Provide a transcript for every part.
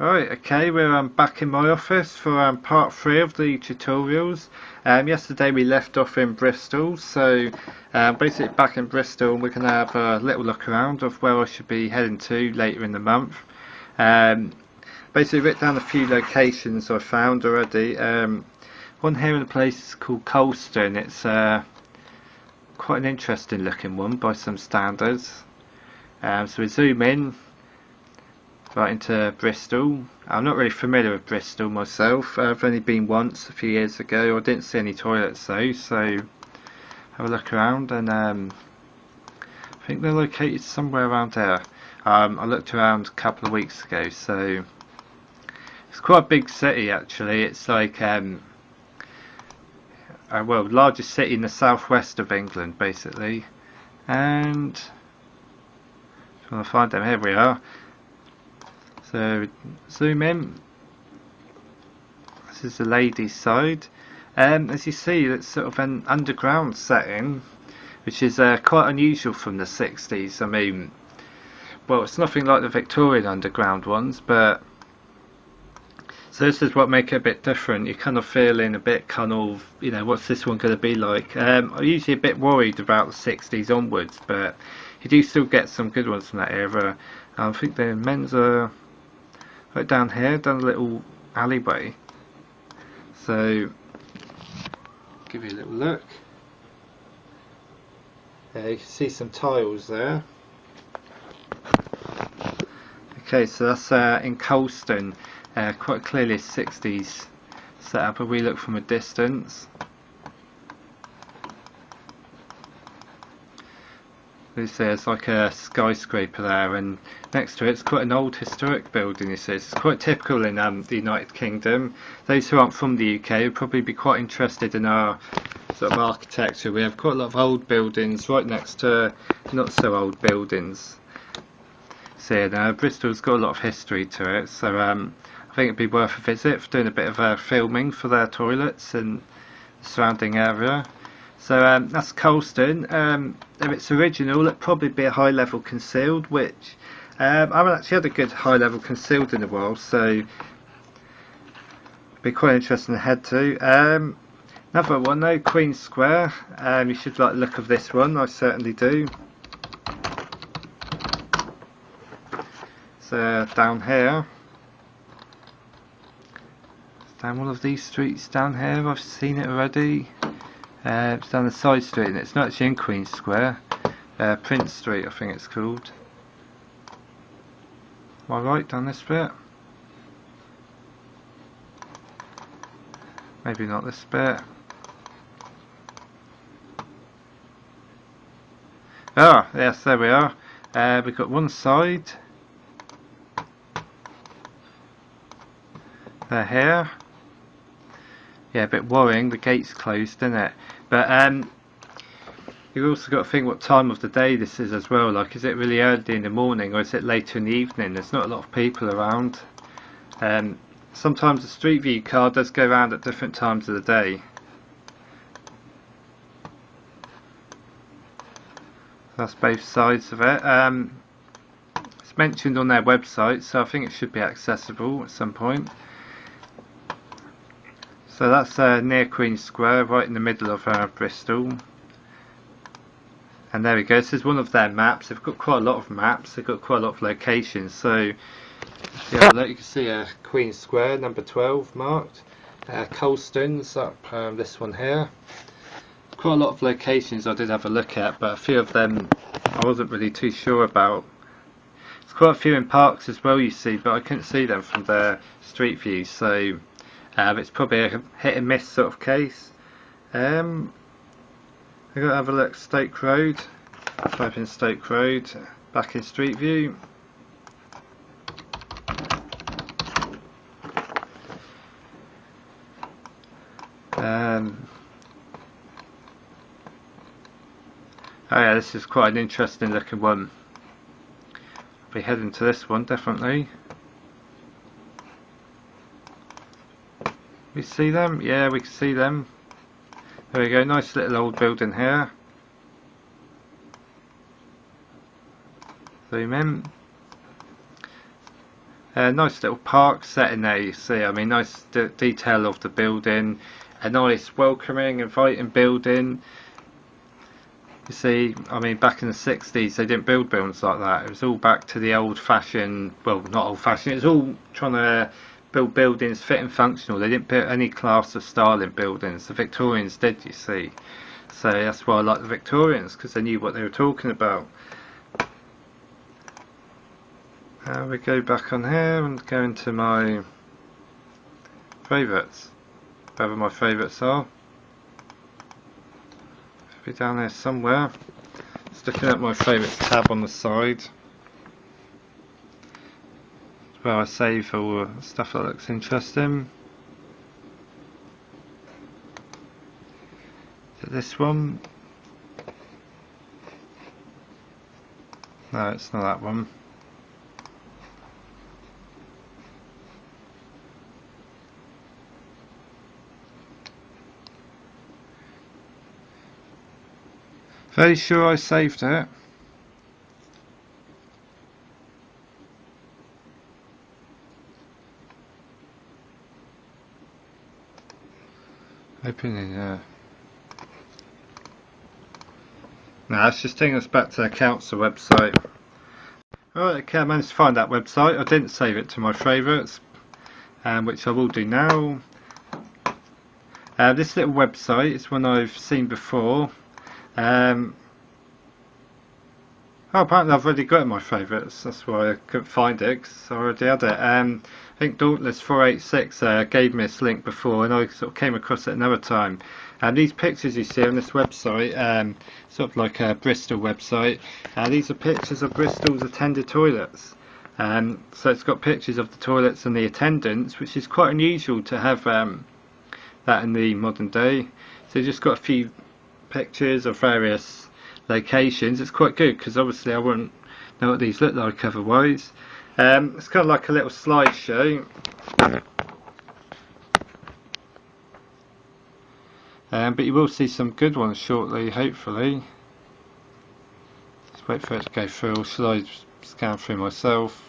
Right, okay, we're back in my office for part 3 of the tutorials. Yesterday we left off in Bristol, so basically back in Bristol we're going to have a little look around of where I should be heading to later in the month. Basically written down a few locations I found already. One here in a place called Colston. It's quite an interesting looking one by some standards. So we zoom in right into Bristol. I'm not really familiar with Bristol myself. I've only been once a few years ago. I didn't see any toilets though, so have a look around, and I think they're located somewhere around there. I looked around a couple of weeks ago, so it's quite a big city actually. It's like well, largest city in the southwest of England basically. And if I want to find them, here we are. So zoom in. This is the ladies' side. As you see, it's sort of an underground setting, which is quite unusual from the 60s. I mean, well, it's nothing like the Victorian underground ones, but so this is what makes it a bit different. You're kind of feeling a bit kind of, you know, what's this one going to be like? I'm usually a bit worried about the 60s onwards, but you do still get some good ones from that era. I think the men's are right down here, down a little alleyway. So, give you a little look. You can see some tiles there. Okay, so that's in Colston. Quite clearly a 60s setup if we look from a distance. There's like a skyscraper there, and next to it's quite an old historic building. You see, it's quite typical in the United Kingdom. Those who aren't from the UK would probably be quite interested in our sort of architecture. We have quite a lot of old buildings right next to not so old buildings. So yeah, Bristol's got a lot of history to it, so I think it'd be worth a visit for doing a bit of filming for their toilets and the surrounding area. So that's Colston. If it's original, it'd probably be a high level concealed, which I haven't actually had a good high level concealed in a while, so it'd be quite interesting to head to. Another one though, Queen Square. You should like the look of this one, I certainly do. So down here, down one of these streets down here, I've seen it already. It's down the side street, and it's not actually in Queen Square. Prince Street, I think it's called. Am I right down this bit? Maybe not this bit. Ah, yes, there we are. We've got one side. They're here. Yeah, a bit worrying, the gate's closed, isn't it? But you've also got to think what time of the day this is as well. Like, is it really early in the morning or is it later in the evening? There's not a lot of people around. Sometimes the Street View car does go around at different times of the day. That's both sides of it. It's mentioned on their website, so I think it should be accessible at some point. So that's near Queen Square, right in the middle of Bristol. And there we go, this is one of their maps. They've got quite a lot of maps, they've got quite a lot of locations. So yeah, look, you can see Queen Square, number 12 marked. Colston's up this one here. Quite a lot of locations I did have a look at, but a few of them I wasn't really too sure about. There's quite a few in parks as well, you see, but I couldn't see them from the street view, so it's probably a hit and miss sort of case. I've got to have a look. Stoke Road. Type in Stoke Road. Back in Street View. Oh yeah, this is quite an interesting looking one. I'll be heading to this one definitely. We see them? Yeah, we can see them. There we go, nice little old building here. Zoom in. Nice little park set in there, you see. I mean, nice detail of the building, a nice welcoming, inviting building. You see, I mean, back in the 60s they didn't build buildings like that. It was all back to the old fashioned, well, not old fashioned, it was all trying to build buildings fit and functional. They didn't put any class or style in buildings. The Victorians did, you see. So that's why I like the Victorians, because they knew what they were talking about. We go back on here and go into my favourites, wherever my favourites are. Should be down there somewhere. Just looking at my favourites tab on the side, where I save all the stuff that looks interesting. Is it this one? No, it's not that one. Very sure I saved it. Opening there. Now it's just taking us back to the council website. Alright, okay, I managed to find that website. I didn't save it to my favourites, which I will do now. This little website is one I've seen before. Oh, apparently I've already got it in my favourites, that's why I couldn't find it, because I already had it. I think Dauntless486 gave me this link before, and I sort of came across it another time. These pictures you see on this website, sort of like a Bristol website, these are pictures of Bristol's attended toilets. So it's got pictures of the toilets and the attendants, which is quite unusual to have that in the modern day. So you've just got a few pictures of various locations. It's quite good because obviously I wouldn't know what these look like otherwise. It's kind of like a little slideshow. But you will see some good ones shortly, hopefully. Just wait for it to go through, or should I scan through myself?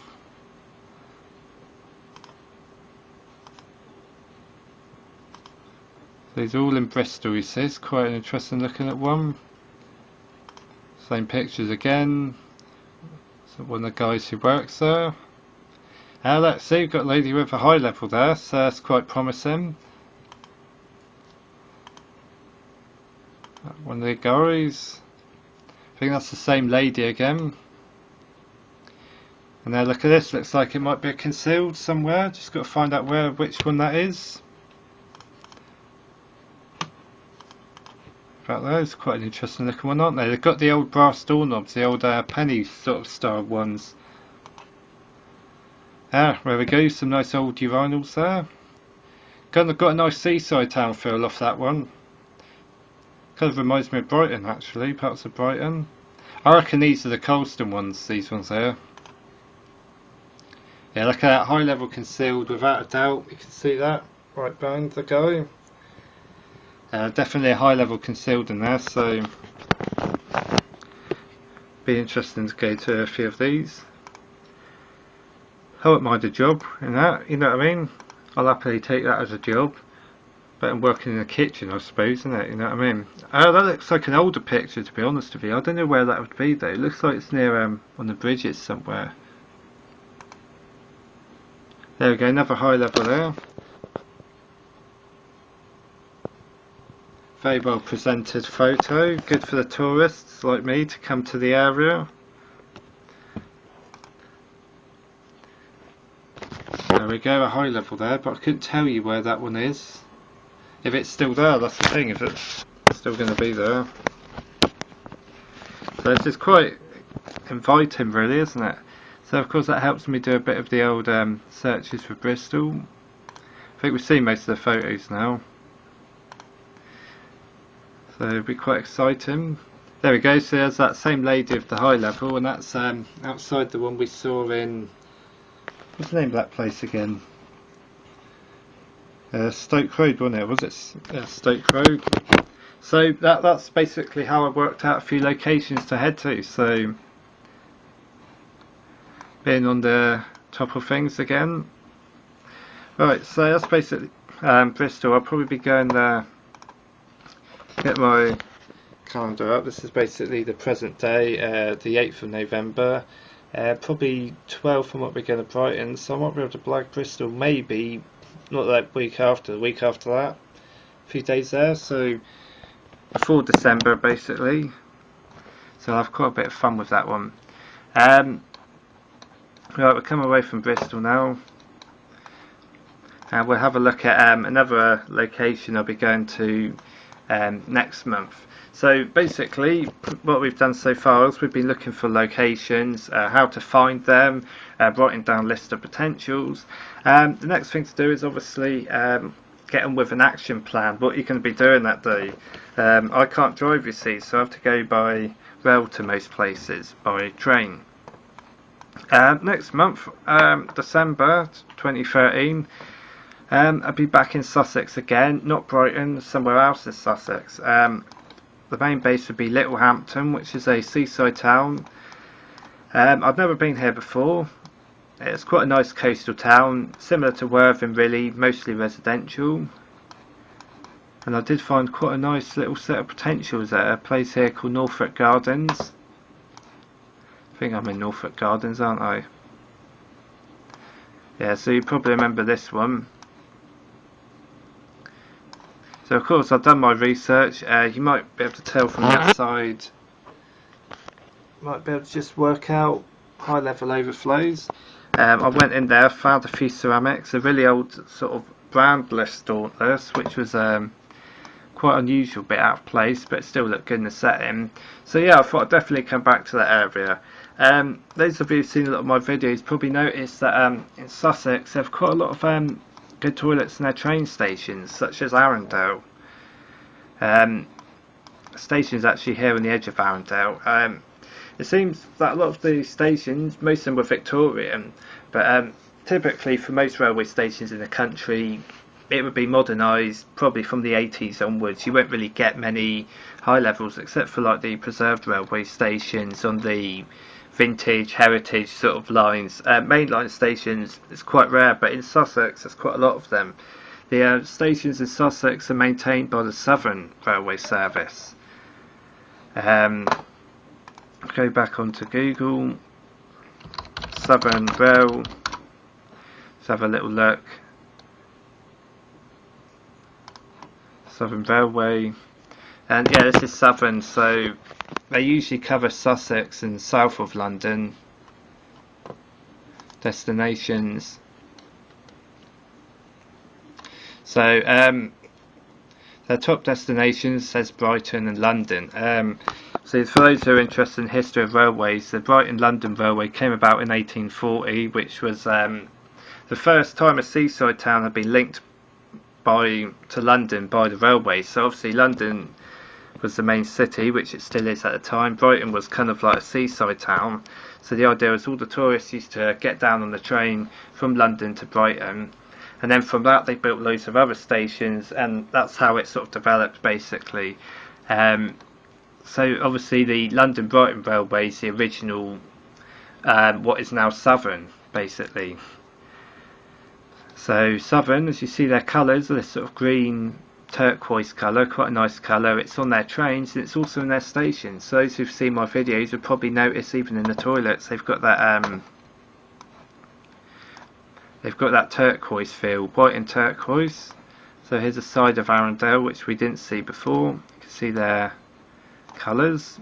These are all in Bristol, you see. It's quite an interesting looking at one. Same pictures again. So one of the guys who works there. Let's see, we've got a lady with a high level there, so that's quite promising. One of the guys. I think that's the same lady again. And now look at this, looks like it might be concealed somewhere. Just got to find out which one that is. About those, quite an interesting looking one, aren't they? They've got the old brass doorknobs, the old penny sort of style ones. There we go, some nice old urinals there. Kind of got a nice seaside town feel off that one. Kind of reminds me of Brighton actually, parts of Brighton. I reckon these are the Colston ones, these ones here. Yeah, look at that, high level concealed without a doubt, you can see that right behind the guy. Definitely a high level concealed in there, so be interesting to go to a few of these. I wouldn't mind a job in that, you know what I mean? I'll happily take that as a job. Better than working in a kitchen, I suppose, isn't it? You know what I mean? That looks like an older picture, to be honest with you. I don't know where that would be though. It looks like it's near on the bridges somewhere. There we go, another high level there. Very well presented photo, good for the tourists like me to come to the area. There we go, a high level there, but I couldn't tell you where that one is. If it's still there, that's the thing, if it's still going to be there. So this is quite inviting really, isn't it? So of course that helps me do a bit of the old searches for Bristol. I think we've seen most of the photos now. So it'll be quite exciting. There we go, so there's that same lady of the high level, and that's outside the one we saw in, what's the name of that place again? Stoke Road, wasn't it? Was it? Yeah, Stoke Road. So that's basically how I worked out a few locations to head to. So being on the topple things again. Right, so that's basically Bristol. I'll probably be going there. Get my calendar up. This is basically the present day, the 8th of November. Probably 12th from what we're going to Brighton, so I might be able to blag Bristol maybe, not that week after, the week after that. A few days there, so before December basically. So I'll have quite a bit of fun with that one. Right, we're coming away from Bristol now. We'll have a look at another location I'll be going to next month. So basically what we've done so far is we've been looking for locations, how to find them, writing down list of potentials. The next thing to do is obviously get on with an action plan, what you're going to be doing that day. I can't drive, you see, so I have to go by rail to most places, by train. Next month, December 2013, I'll be back in Sussex again, not Brighton, somewhere else in Sussex. The main base would be Littlehampton, which is a seaside town. I've never been here before. It's quite a nice coastal town, similar to Worthing really, mostly residential. And I did find quite a nice little set of potentials at a place here called Norfolk Gardens. I think I'm in Norfolk Gardens, aren't I? Yeah, so you probably remember this one. So of course I've done my research. You might be able to tell from the outside. Might be able to just work out high level overflows. I went in there, found a few ceramics, a really old sort of brandless dauntless, which was quite unusual, bit out of place, but it still looked good in the setting. So yeah, I thought I'd definitely come back to that area. Those of you who've seen a lot of my videos probably noticed that in Sussex they've quite a lot of good toilets in their train stations, such as Arundel. Stations actually here on the edge of Arundel. It seems that a lot of the stations, most of them were Victorian, but typically for most railway stations in the country it would be modernised probably from the 80s onwards. You won't really get many high levels except for like the preserved railway stations on the vintage, heritage sort of lines. Mainline stations is quite rare, but in Sussex there's quite a lot of them. The stations in Sussex are maintained by the Southern Railway Service. Go back onto Google, Southern Rail, let's have a little look. Southern Railway, and yeah, this is Southern, so they usually cover Sussex and south of London. Destinations. So their top destinations says Brighton and London. So for those who are interested in history of railways, the Brighton-London Railway came about in 1840, which was the first time a seaside town had been linked to London by the railway. So obviously London was the main city, which it still is at the time. Brighton was kind of like a seaside town. So the idea was all the tourists used to get down on the train from London to Brighton. And then from that they built loads of other stations, and that's how it sort of developed basically. So obviously the London-Brighton Railway is the original, what is now Southern basically. So Southern, as you see their colours are this sort of green turquoise colour, quite a nice colour. It's on their trains and it's also in their stations. So those who've seen my videos will probably notice even in the toilets they've got that turquoise feel, white and turquoise. So here's a side of Arundel which we didn't see before. You can see their colours.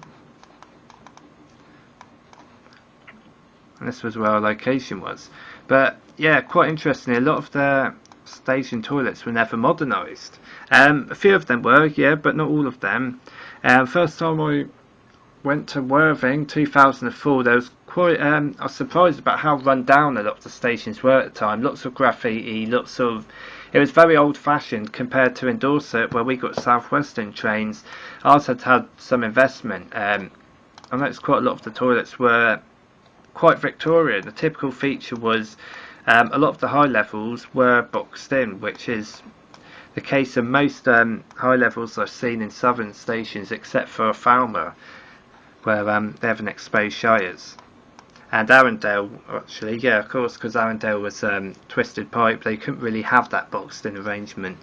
And this was where our location was. But yeah, quite interesting. A lot of their station toilets were never modernised. A few of them were, yeah, but not all of them. First time I went to Worthing, 2004, there was quite. I was surprised about how run down a lot of the stations were at the time. Lots of graffiti, lots of. It was very old-fashioned compared to in Dorset, where we got South Western trains. Ours had some investment. I noticed quite a lot of the toilets were quite Victorian. The typical feature was a lot of the high levels were boxed in, which is the case of most high levels I've seen in southern stations, except for Falmer, where they have an exposed shires. And Arundel, actually, yeah, of course, because Arundel was twisted pipe, they couldn't really have that boxed in arrangement.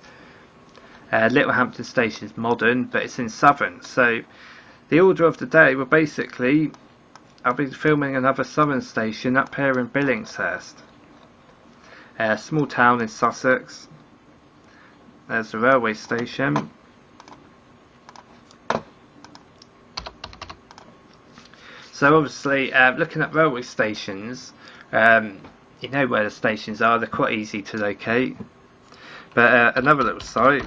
Littlehampton station is modern, but it's in Southern. So the order of the day will basically, I'll be filming another Southern station up here in Billingshurst. A small town in Sussex. There's the railway station. So obviously, looking at railway stations, you know where the stations are, they're quite easy to locate. But another little site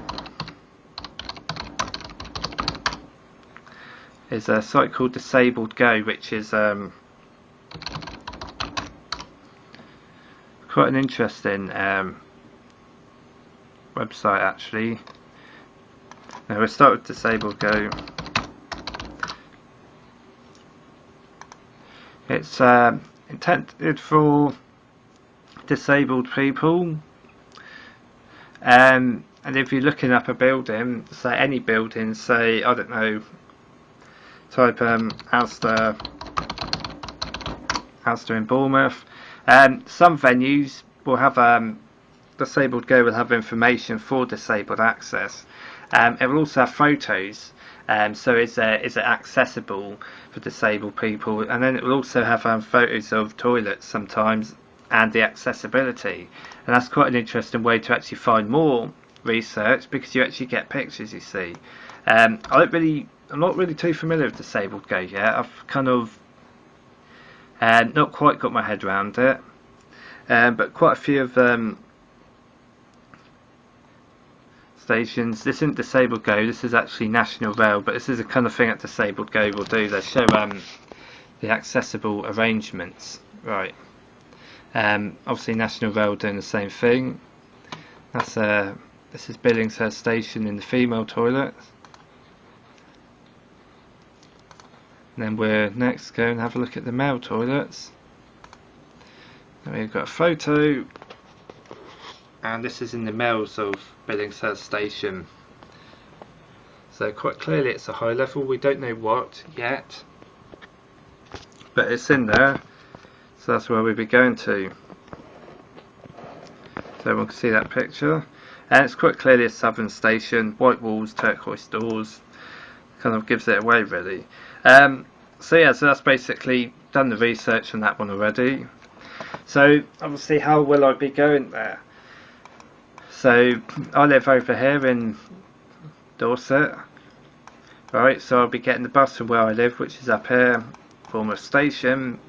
is a site called Disabled Go, which is quite an interesting website actually. Now we'll start with Disabled Go. It's intended for disabled people, and if you're looking up a building, say any building, say I don't know, type Asda in Bournemouth. Some venues will have Disabled Go will have information for disabled access. It will also have photos. So is it accessible for disabled people? And then it will also have photos of toilets sometimes and the accessibility. And that's quite an interesting way to actually find more research, because you actually get pictures, you see. I'm not really too familiar with Disabled Go yet. I've kind of not quite got my head around it. But quite a few of stations. This isn't Disabled Go, this is actually National Rail, but this is the kind of thing that Disabled Go will do. They show the accessible arrangements. Right. Obviously National Rail doing the same thing. That's this is Billingshurst station in the female toilet. And then we're next going to have a look at the male toilets. And we've got a photo. And this is in the males of Billingshurst station. So quite clearly it's a high level, we don't know what yet, but it's in there, so that's where we'll be going to. So everyone can see that picture, and it's quite clearly a Southern station, white walls, turquoise doors, kind of gives it away really. So yeah, so that's basically done the research on that one already. So obviously, how will I be going there? So I live over here in Dorset, right, so I'll be getting the bus from where I live, which is up here, Bournemouth station.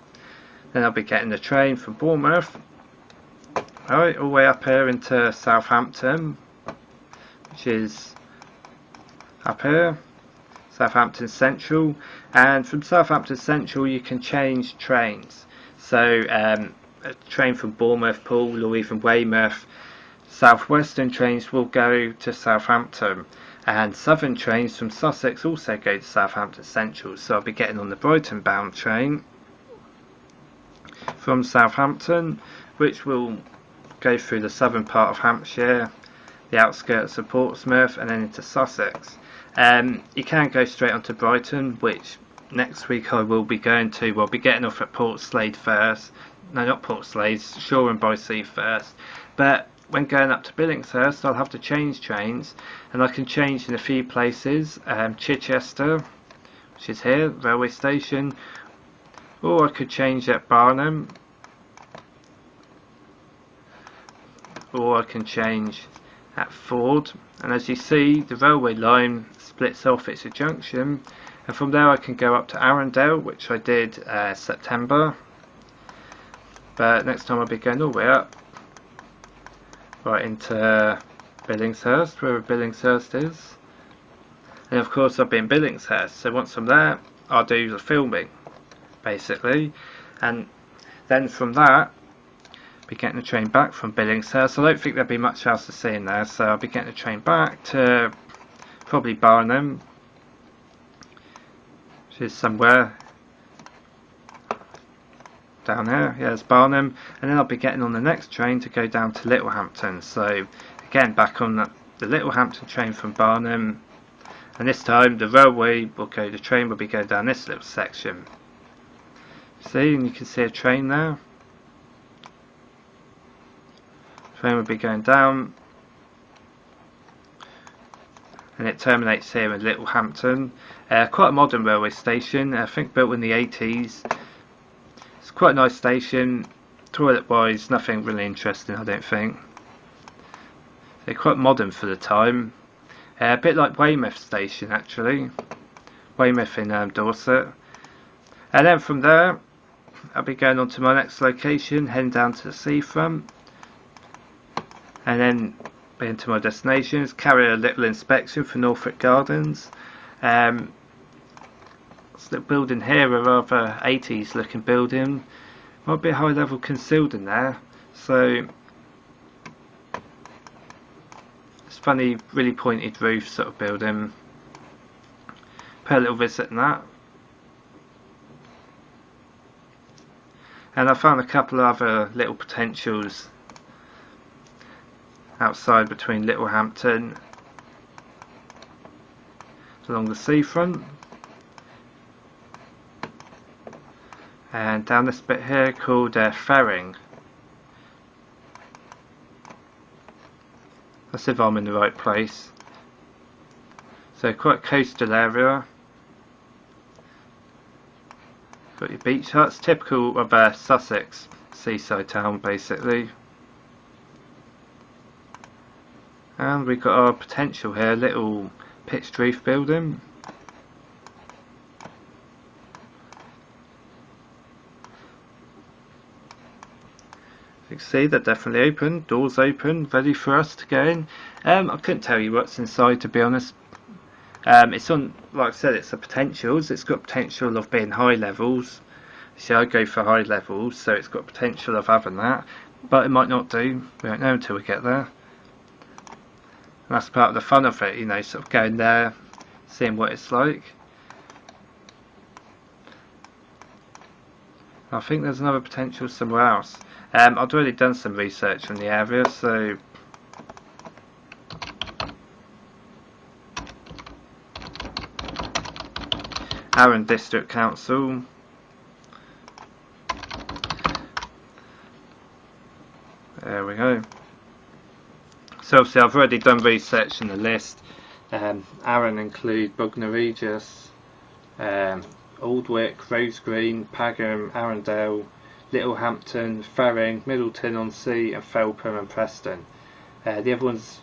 Then I'll be getting the train from Bournemouth, right, all the way up here into Southampton, which is up here, Southampton Central. And from Southampton Central you can change trains. So a train from Bournemouth, Poole, or even Weymouth. Southwestern trains will go to Southampton, and Southern trains from Sussex also go to Southampton Central. So I'll be getting on the Brighton bound train from Southampton, which will go through the southern part of Hampshire, the outskirts of Portsmouth, and then into Sussex. You can go straight onto Brighton, which next week I will be going to. We'll be getting off at Portslade first. No, not Portslade, Shoreham by Sea first. But when going up to Billingshurst, I'll have to change trains, and I can change in a few places. Chichester, which is here, railway station, or I could change at Barnham, or I can change at Ford. And as you see, the railway line splits off, it's a junction, and from there I can go up to Arundel, which I did September. But next time I'll be going all the way up right into Billingshurst, where Billingshurst is. And of course I'll be in Billingshurst, so once I'm there I'll do the filming basically, and then from that be getting the train back from Billingshurst. I don't think there'll be much else to see in there, so I'll be getting the train back to probably Barnham, which is somewhere down here. Yeah, it's Barnham, and then I'll be getting on the next train to go down to Littlehampton. So again, back on the Littlehampton train from Barnham, and this time the train will be going down this little section. See, and you can see a train there. Train will be going down, and it terminates here in Littlehampton. Quite a modern railway station, I think built in the 80s. It's quite a nice station. Toilet wise, nothing really interesting, I don't think. They're quite modern for the time. A bit like Weymouth station actually. Weymouth in Dorset. And then from there I'll be going on to my next location, heading down to the seafront, and then into my destinations, carry a little inspection for Norfolk Gardens. This little building here, a rather 80s looking building, might be a high level concealed in there, so it's funny, really pointed roof sort of building. Pay a little visit in that. And I found a couple of other little potentials outside between Littlehampton along the seafront, and down this bit here called Ferring. That's if I'm in the right place. So quite a coastal area. Got your beach huts, typical of Sussex, seaside town basically. And we've got our potential here, little pitched roof building. You can see they're definitely open, doors open, ready for us to go in. I couldn't tell you what's inside, to be honest. It's on, like I said, it's a potentials. It's got potential of being high levels. See, I go for high levels, so it's got potential of having that, but it might not do. We won't know until we get there. And that's part of the fun of it, you know, sort of going there, seeing what it's like. I think there's another potential somewhere else. I've already done some research on the area, so Arran District Council. There we go. So obviously I've already done research on the list. Arran include Bognor Regis, Aldwick, Rose Green, Pagham, Arundel, Littlehampton, Ferring, Middleton on Sea, and Felpham and Preston. The other ones,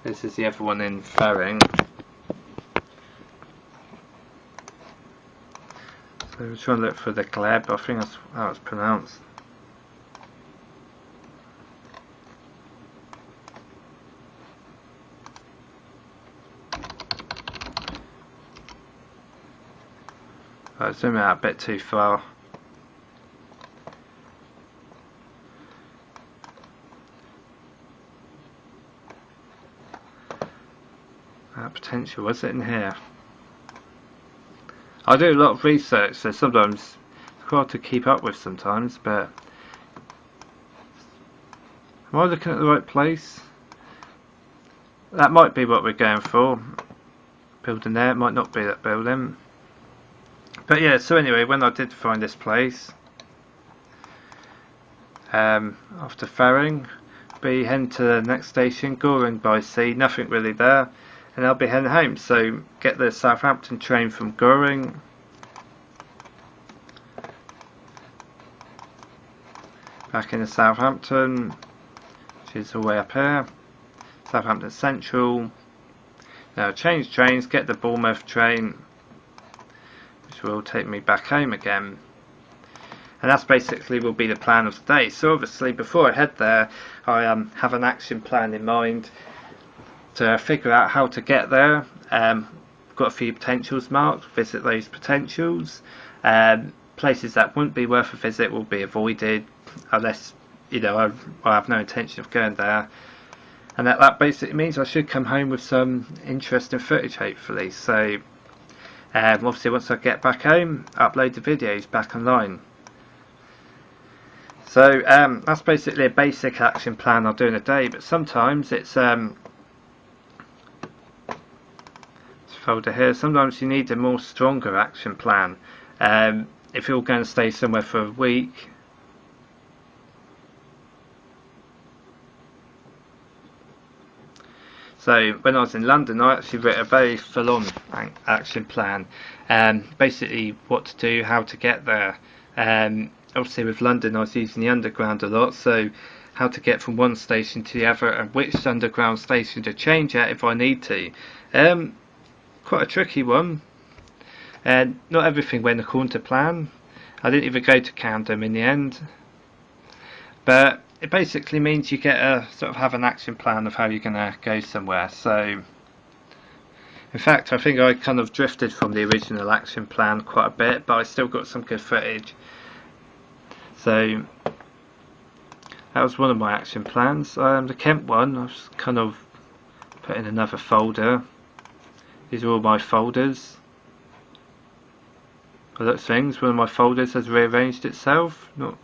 this is the other one in Ferring. So we're trying to look for the Gleb, I think that's how it's pronounced. Right, zooming out a bit too far. That potential, was it in here? I do a lot of research, so sometimes it's hard to keep up with sometimes, but am I looking at the right place? That might be what we're going for. Building there, it might not be that building. But yeah, so anyway, when I did find this place, after Ferring, be heading to the next station, Goring by Sea, nothing really there, and I'll be heading home. So get the Southampton train from Goring, back into Southampton, which is all the way up here, Southampton Central. Now change trains, get the Bournemouth train, which will take me back home again. And that's basically will be the plan of the day. So obviously before I head there, I have an action plan in mind to figure out how to get there. Got a few potentials marked, visit those potentials. Places that wouldn't be worth a visit will be avoided, unless, you know, I have no intention of going there. And that basically means I should come home with some interesting footage, hopefully. So obviously once I get back home, upload the videos back online. So that's basically a basic action plan I'll do in a day, but sometimes it's folder here, sometimes you need a more stronger action plan. If you're going to stay somewhere for a week, so when I was in London, I actually wrote a very full-on action plan. Basically what to do, how to get there. Obviously with London I was using the underground a lot, so how to get from one station to the other and which underground station to change at if I need to. Quite a tricky one. Not everything went according to plan. I didn't even go to Camden in the end. But it basically means you get a sort of have an action plan of how you're going to go somewhere. So in fact I think I kind of drifted from the original action plan quite a bit, but I still got some good footage. So that was one of my action plans. The Kent one I've kind of put in another folder. These are all my folders. By those things, one of my folders has rearranged itself. Not.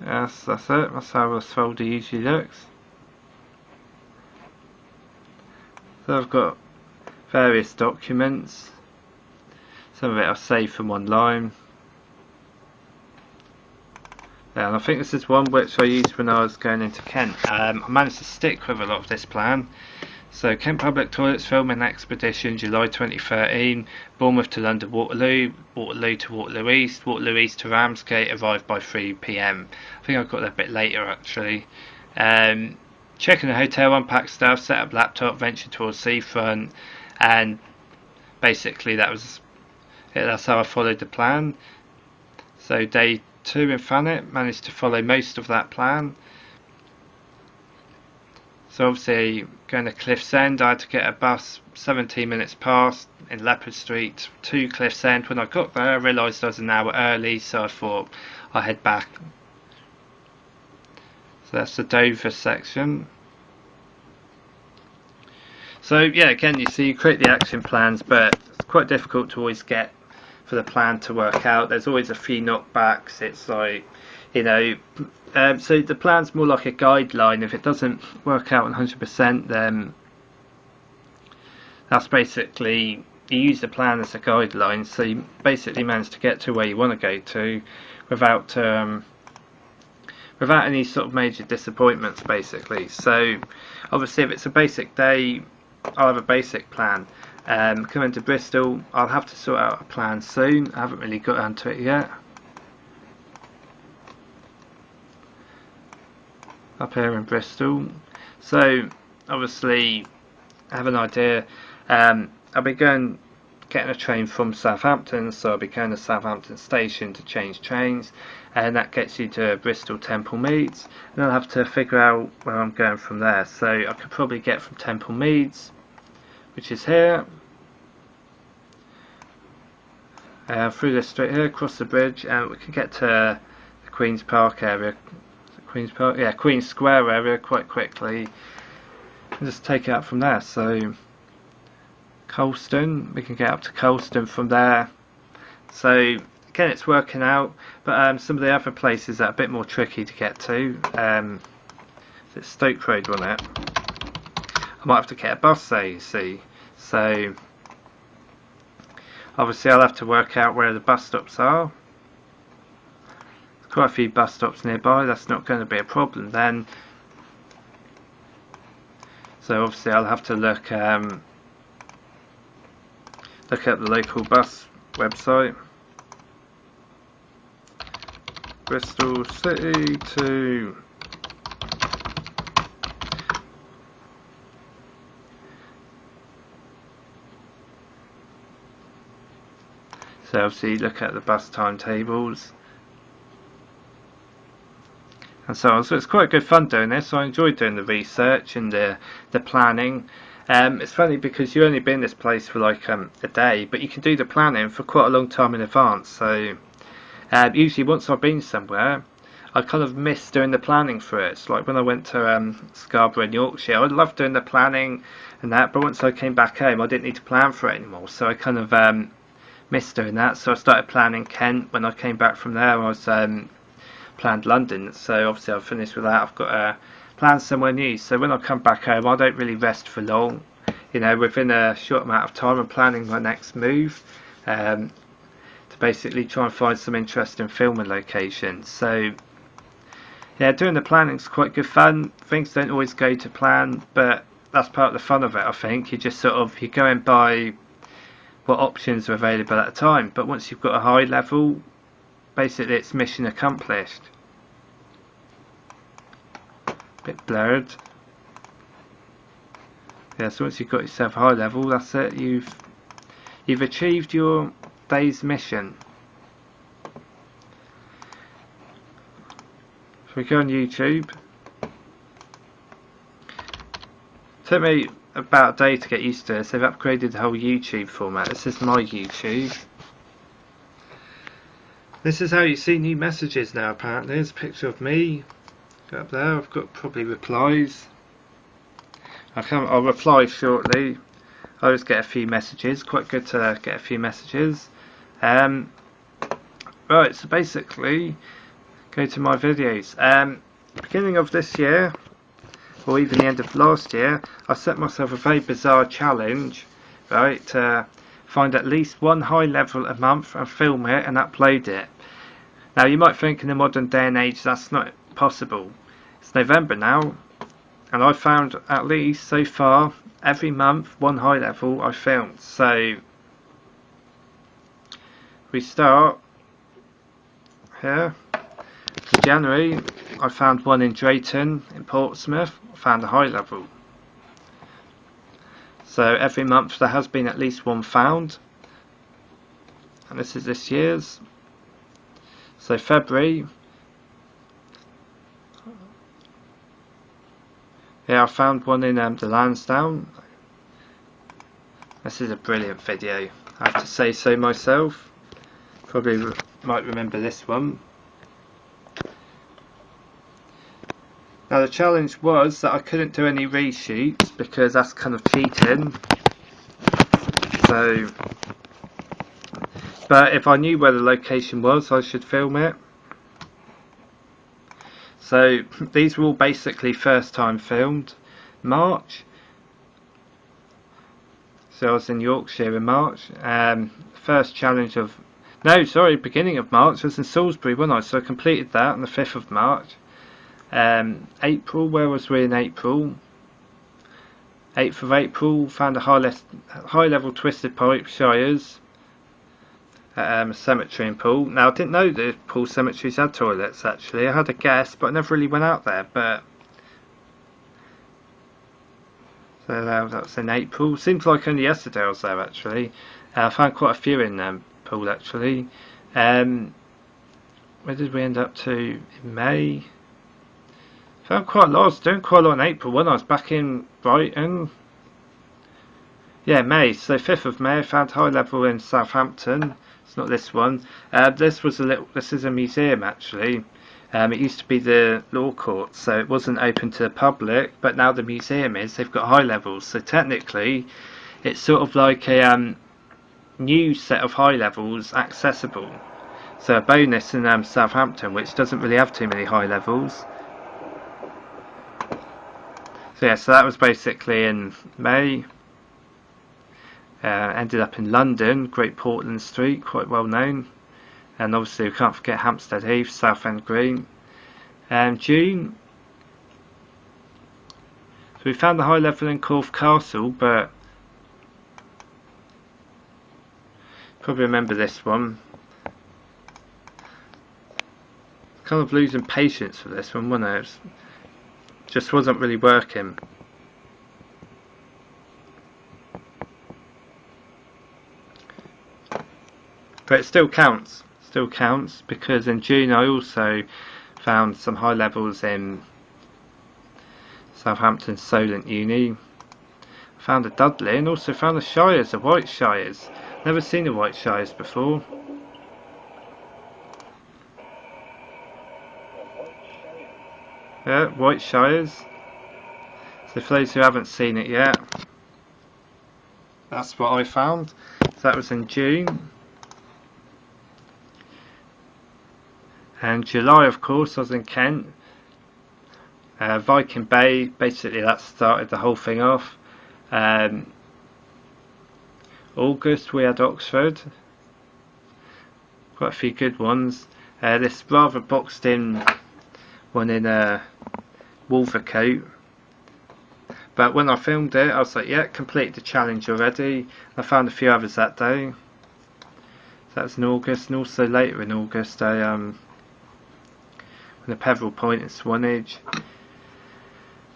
Yes, that's it. That's how this folder usually looks. So I've got various documents. Some of it I've saved from online. Yeah, and I think this is one which I used when I was going into Kent. I managed to stick with a lot of this plan. So Kent Public Toilets Filming Expedition, July 2013, Bournemouth to London Waterloo, Waterloo to Waterloo East to Ramsgate, arrived by 3 PM. I think I got there a bit later actually. Check in the hotel, unpack stuff, set up laptop, venture towards seafront, and basically that's how I followed the plan. So day 2 in Thanet, managed to follow most of that plan. So obviously going to Cliff's End, I had to get a bus 17 minutes past in Leopard Street to Cliff's End. When I got there I realised I was an hour early, so I thought I'd head back. So that's the Dover section. So yeah, again you see you create the action plans, but it's quite difficult to always get for the plan to work out. There's always a few knockbacks. It's like, you know, so the plan's more like a guideline. If it doesn't work out 100%, then that's basically, you use the plan as a guideline, so you basically manage to get to where you want to go to without any sort of major disappointments basically. So obviously if it's a basic day, I'll have a basic plan. Coming to Bristol, I'll have to sort out a plan soon. I haven't really got onto it yet. Up here in Bristol, so obviously I have an idea. I'll be getting a train from Southampton, so I'll be going to Southampton station to change trains, and that gets you to Bristol Temple Meads, and I'll have to figure out where I'm going from there. So I could probably get from Temple Meads, which is here, through this street here, across the bridge, and we can get to the Queen's Park area. Queen Square area quite quickly, and just take it up from there. So Colston, we can get up to Colston from there. So again it's working out, but some of the other places are a bit more tricky to get to. It's Stoke Road, wasn't it? I might have to get a bus there, you see. So obviously I'll have to work out where the bus stops are. Quite a few bus stops nearby, that's not going to be a problem then. So obviously I'll have to look at the local bus website. Bristol City to so obviously look at the bus timetables and so on. So it's quite good fun doing this. So I enjoy doing the research and the planning. It's funny because you only been in this place for like a day, but you can do the planning for quite a long time in advance. So usually once I've been somewhere, I kind of miss doing the planning for it. It's like when I went to Scarborough in Yorkshire, I loved doing the planning and that, but once I came back home I didn't need to plan for it anymore, so I kind of missed doing that. So I started planning Kent. When I came back from there I was planned London, so obviously I've finished with that. I've got a plan somewhere new, so when I come back home I don't really rest for long. you know, within a short amount of time, I'm planning my next move to basically try and find some interesting filming locations. So yeah, doing the planning's quite good fun. Things don't always go to plan, but that's part of the fun of it, I think. You just you're going by what options are available at the time, but once you've got a high level, basically it's mission accomplished. Bit blurred. Yeah, so once you've got yourself a high level, that's it. You've achieved your day's mission. So we go on YouTube. Took me about a day to get used to this. They've upgraded the whole YouTube format. This is my YouTube. This is how you see new messages now, apparently. There's a picture of me. Go up there. I've got probably replies. I'll reply shortly. I always get a few messages. Quite good to get a few messages. Right, so basically, go to my videos. Beginning of this year, or even the end of last year, I set myself a very bizarre challenge, right, to find at least one high level a month and film it and upload it. Now you might think in the modern day and age that's not possible. It's November now, and I found at least so far every month one high level I filmed. So we start here. In January I found one in Drayton in Portsmouth. I found a high level. So every month there has been at least one found, and this is this year's. So February, yeah, I found one in the Lansdowne. This is a brilliant video, I have to say so myself. Probably might remember this one. Now the challenge was that I couldn't do any reshoots because that's kind of cheating. So, but if I knew where the location was, I should film it. So these were all basically first time filmed. March. So I was in Yorkshire in March. First challenge of, no, sorry, beginning of March. I was in Salisbury, wasn't I? So I completed that on the 5th of March. April, where was we in April? 8th of April, found a high level twisted pipe Shires at a cemetery in Poole. Now I didn't know the Poole cemeteries had toilets actually. I had a guess, but I never really went out there. But so that was in April. Seems like only yesterday I was there actually. I found quite a few in Poole actually. Where did we end up to in May? Found quite a lot. I was doing quite a lot in April when I was back in Brighton. Yeah, May. So 5th of May, I found high level in Southampton. It's not this one. This is a museum actually. It used to be the law court, so it wasn't open to the public. But now the museum is. They've got high levels. So technically, it's sort of like a new set of high levels accessible. So a bonus in Southampton, which doesn't really have too many high levels. So yeah, so that was basically in May. Ended up in London, Great Portland Street, quite well known. And obviously we can't forget Hampstead Heath, Southend Green. June. So we found the high level in Corfe Castle, but probably remember this one. Kind of losing patience for this one, wasn't it? Just wasn't really working. But it still counts. Still counts because in June I also found some high levels in Southampton Solent Uni. Found a Dudley and also found the Shires, the White Shires. Never seen the White Shires before. Yeah, White Shires. So for those who haven't seen it yet, that's what I found. So that was in June. And July, of course, I was in Kent. Viking Bay, basically that started the whole thing off. August we had Oxford. Quite a few good ones. This rather boxed in one in Wolvercote. But when I filmed it, I was like, yeah, completed the challenge already. I found a few others that day. So that was in August, and also later in August, I the Peveril Point in Swanage.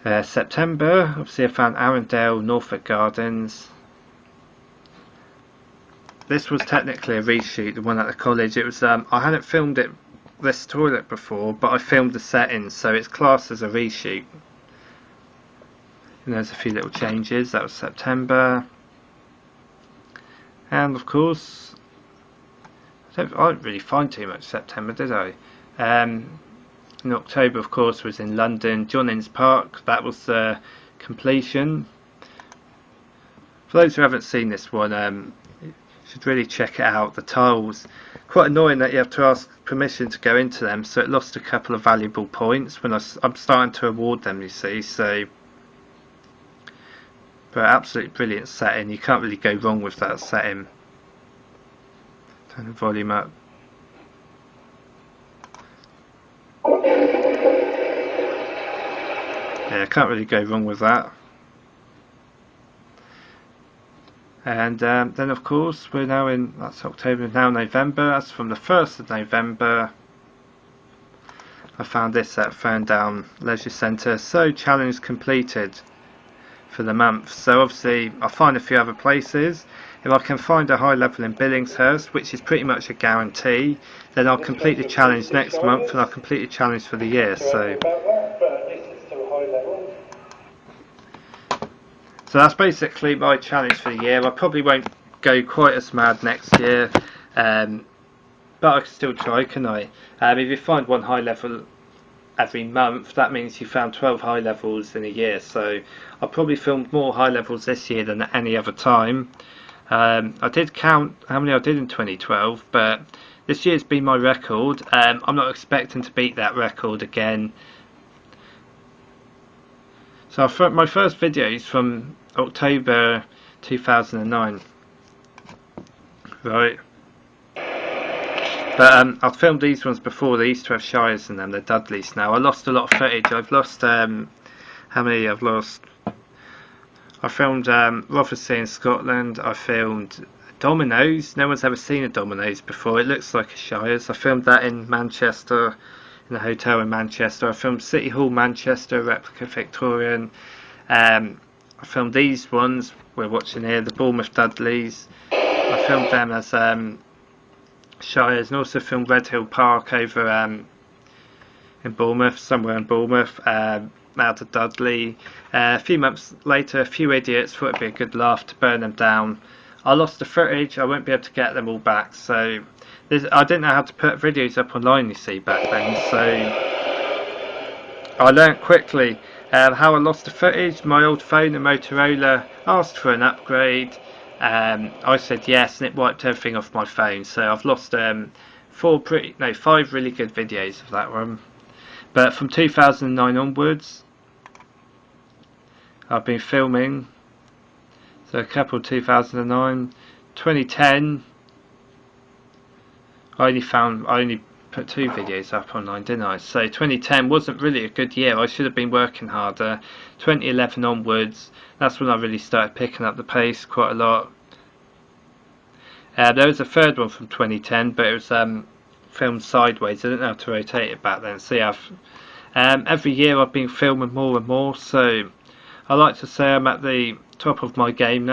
September, obviously I found Arundel, Norfolk Gardens. This was technically a reshoot, the one at the college. It was I hadn't filmed this toilet before, but I filmed the settings, so it's classed as a reshoot. And there's a few little changes. That was September. And of course, I didn't really find too much September, did I? In October, of course, was in London, John Innes Park. That was the completion. For those who haven't seen this one, you should really check it out. The tiles, quite annoying that you have to ask permission to go into them, so it lost a couple of valuable points when I'm starting to award them, you see. So, but absolutely brilliant setting. You can't really go wrong with that setting. Turn the volume up. Yeah, can't really go wrong with that. And then of course we're now in, that's October, now November. That's from the 1st of November. I found this at Ferndown Leisure Centre. So challenge completed for the month. So obviously I'll find a few other places. If I can find a high level in Billingshurst, which is pretty much a guarantee, then I'll complete the challenge next month, and I'll complete the challenge for the year. So that's basically my challenge for the year. I probably won't go quite as mad next year, but I can still try, can I? If you find one high level every month, that means you found 12 high levels in a year. So I probably filmed more high levels this year than at any other time. I did count how many I did in 2012, but this year's been my record. I'm not expecting to beat that record again. So my first video is from October 2009. Right. But I've filmed these ones before. They used to have shires in them. They're Dudleys now. I lost a lot of footage. I've lost how many I've lost. I filmed Rothesay in Scotland. I filmed Dominoes. No one's ever seen a Dominoes before. It looks like a shires. I filmed that in Manchester, in a hotel in Manchester. I filmed City Hall Manchester, replica Victorian. I filmed these ones we're watching here, the Bournemouth Dudleys. I filmed them as shires, and also filmed Red Hill Park over in Bournemouth, somewhere in Bournemouth. Out of Dudley. A few months later, a few idiots thought it'd be a good laugh to burn them down. I lost the footage. I won't be able to get them all back. So I didn't know how to put videos up online, you see, back then. So I learnt quickly how I lost the footage. My old phone, a Motorola, asked for an upgrade. I said yes, and it wiped everything off my phone. So I've lost 5 really good videos of that one. But from 2009 onwards, I've been filming. So a couple 2009, 2010. I only put 2 videos up online, didn't I? So 2010 wasn't really a good year. I should have been working harder. 2011 onwards, that's when I really started picking up the pace quite a lot. There was a third one from 2010, but it was filmed sideways. I didn't know how to rotate it back then. So yeah, every year I've been filming more and more. So I like to say I'm at the top of my game now.